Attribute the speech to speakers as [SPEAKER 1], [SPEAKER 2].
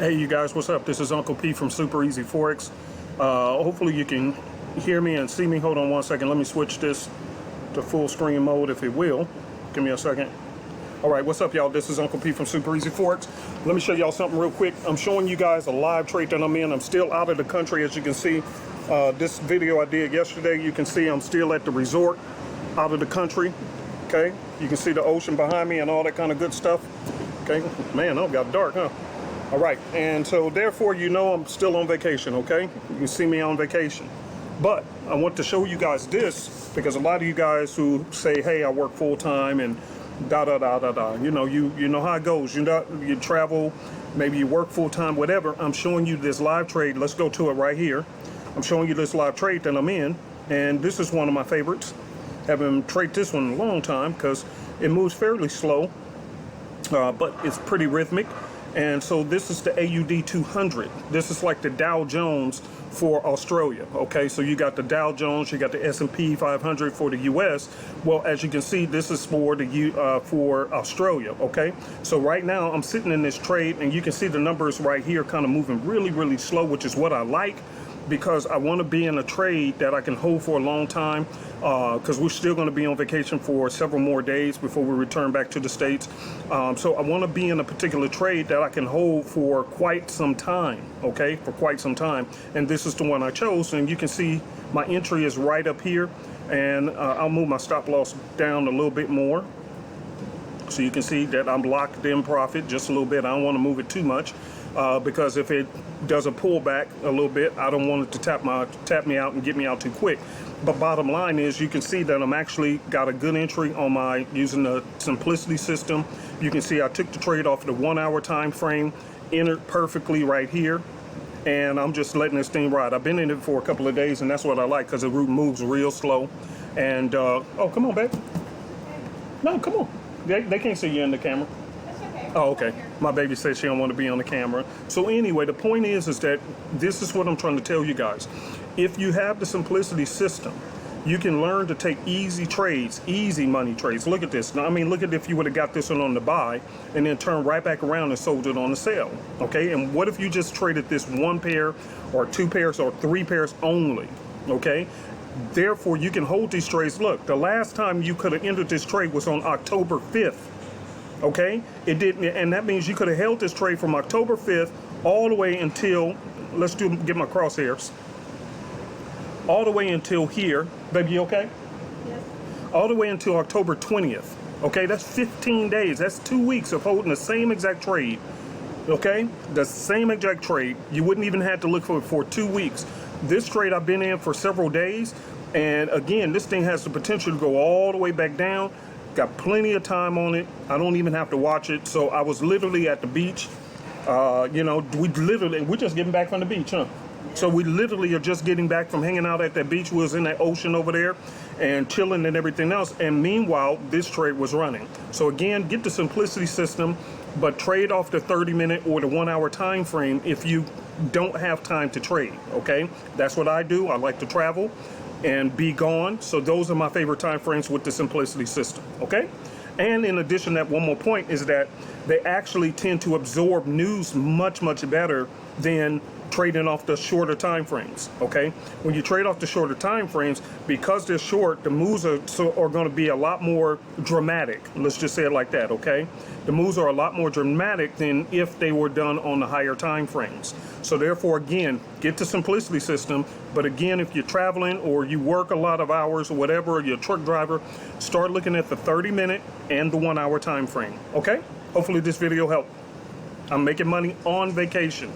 [SPEAKER 1] Hey you guys, what's up? This is Uncle P from Super Easy Forex. Hopefully you can hear me and see me. Hold on one second. Let me switch this to full screen mode if it will. Give me a second. All right, what's up y'all? This is Uncle P from Super Easy Forex. Let me show y'all something real quick. I'm showing you guys a live trade that I'm in. I'm still out of the country, as you can see. This video I did yesterday, you can see I'm still at the resort out of the country. Okay, you can see the ocean behind me and all that kind of good stuff. Okay, man, it got dark, huh? All right, and so therefore, you know, I'm still on vacation, okay? You can see me on vacation. But I want to show you guys this because a lot of you guys who say, hey, I work full time and you know how it goes. You travel, maybe you work full time, whatever. I'm showing you this live trade. Let's go to it right here. I'm showing you this live trade that I'm in, and this is one of my favorites. Haven't traded this one in a long time because it moves fairly slow, but it's pretty rhythmic. And so this is the AUD 200. This is like the Dow Jones for Australia. Okay, so you got the Dow Jones, you got the S&P 500 for the US. Well, as you can see, this is for the for Australia. Okay, so right now I'm sitting in this trade, and you can see the numbers right here kind of moving really slow, which is what I like, because I want to be in a trade that I can hold for a long time, because we're still going to be on vacation for several more days before we return back to the States. So I want to be in a particular trade that I can hold for quite some time, okay, for quite some time. And this is the one I chose, and you can see my entry is right up here, and I'll move my stop loss down a little bit more. So you can see that I'm locked in profit just a little bit. I don't want to move it too much. Because if it does a pullback a little bit, I don't want it to tap me out and get me out too quick. But bottom line is, you can see that I'm actually got a good entry on my using the simplicity system. You can see I took the trade off the 1 hour time frame, entered perfectly right here, and I'm just letting this thing ride. I've been in it for a couple of days, and that's what I like, because the root moves real slow. And oh, come on, babe. No, come on. They can't see you in the camera. Oh, okay. My baby said she don't want to be on the camera. So anyway, the point is that this is what I'm trying to tell you guys. If you have the simplicity system, you can learn to take easy trades, easy money trades. Look at this. Now, I mean, look at if you would have got this one on the buy and then turned right back around and sold it on the sell. Okay. And what if you just traded this one pair or two pairs or three pairs only? Okay. Therefore, you can hold these trades. Look, the last time you could have entered this trade was on October 5th. Okay, it didn't, and that means you could have held this trade from October 5th all the way until, get my crosshairs, all the way until here. Baby, you okay? Yes. All the way until October 20th. Okay, that's 15 days. That's 2 weeks of holding the same exact trade. Okay, the same exact trade. You wouldn't even have to look for it for 2 weeks. This trade I've been in for several days, and again, this thing has the potential to go all the way back down. Got plenty of time on it. I don't even have to watch it. So I was literally at the beach. You know, we're just getting back from the beach, huh? So we literally are just getting back from hanging out at that beach. We was in that ocean over there and chilling and everything else. And meanwhile, this trade was running. So again, get the simplicity system, but trade off the 30-minute or the 1 hour time frame if you don't have time to trade. Okay, that's what I do. I like to travel and be gone. So those are my favorite time frames with the simplicity system. Okay, and in addition, that one more point is that they actually tend to absorb news much better than trading off the shorter time frames. Okay, when you trade off the shorter time frames, because they're short, the moves are going to be a lot more dramatic. Let's just say it like that. Okay, the moves are a lot more dramatic than if they were done on the higher time frames. So therefore, again, get the simplicity system. But again, if you're traveling or you work a lot of hours or whatever, or you're a truck driver, start looking at the 30-minute and the 1 hour time frame. Okay, hopefully this video helped. I'm making money on vacation.